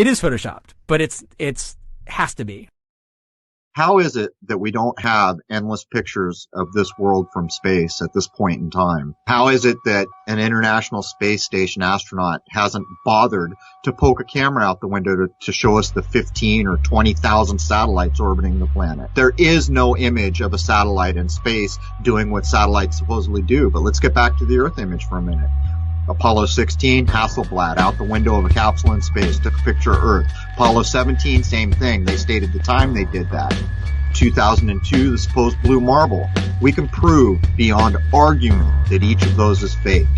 It is photoshopped, but it's has to be. How is it that we don't have endless pictures of this world from space at this point in time? How is it that an International Space Station astronaut hasn't bothered to poke a camera out the window to show us the 15 or 20,000 satellites orbiting the planet? There is no image of a satellite in space doing what satellites supposedly do. But let's get back to the Earth image for a minute. Apollo 16, Hasselblad, out the window of a capsule in space, took a picture of Earth. Apollo 17, same thing. They stated the time they did that. 2002, the supposed blue marble. We can prove beyond argument that each of those is faked.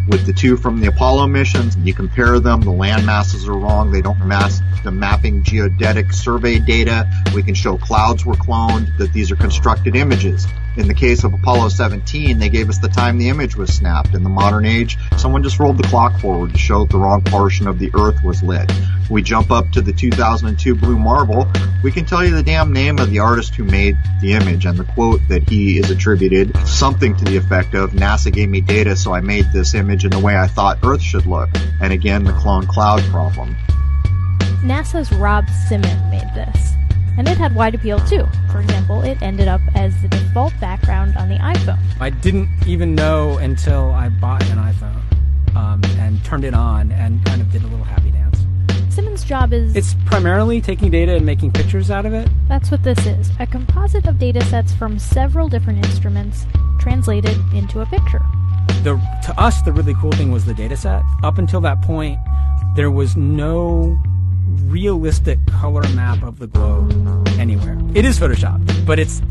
With the two from the Apollo missions, you compare them, the land masses are wrong. They don't match the mapping geodetic survey data. We can show clouds were cloned, that these are constructed images. In the case of Apollo 17, they gave us the time the image was snapped. In the modern age, someone just rolled the clock forward to show the wrong portion of the Earth was lit. We jump up to the 2002 blue marble. We can tell you the damn name of the artist who made the image and the quote that he is attributed, something to the effect of, NASA gave me data so I made this image in the way I thought Earth should look. And again, the clone cloud problem. NASA's Rob Simon made this, and it had wide appeal too. For example, it ended up as the default background on the iPhone. I didn't even know until I bought an iPhone and turned it on and kind of did a little happy dance. Simon's job is... It's primarily taking data and making pictures out of it. That's what this is, a composite of data sets from several different instruments translated into a picture. To us, the really cool thing was the data set. Up until that point, there was no realistic color map of the globe anywhere. It is photoshopped, but it's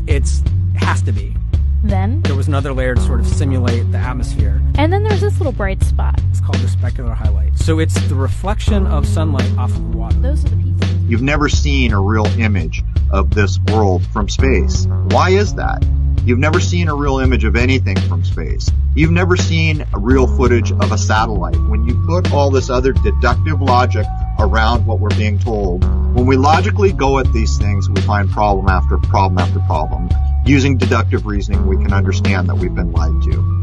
has to be. Then there was another layer to sort of simulate the atmosphere. And then there's this little bright spot. It's called the specular highlight. So it's the reflection of sunlight off of water. Those are the pieces. You've never seen a real image of this world from space. Why is that? You've never seen a real image of anything from space. You've never seen a real footage of a satellite. When you put all this other deductive logic around what we're being told, when we logically go at these things, we find problem after problem after problem. Using deductive reasoning, we can understand that we've been lied to.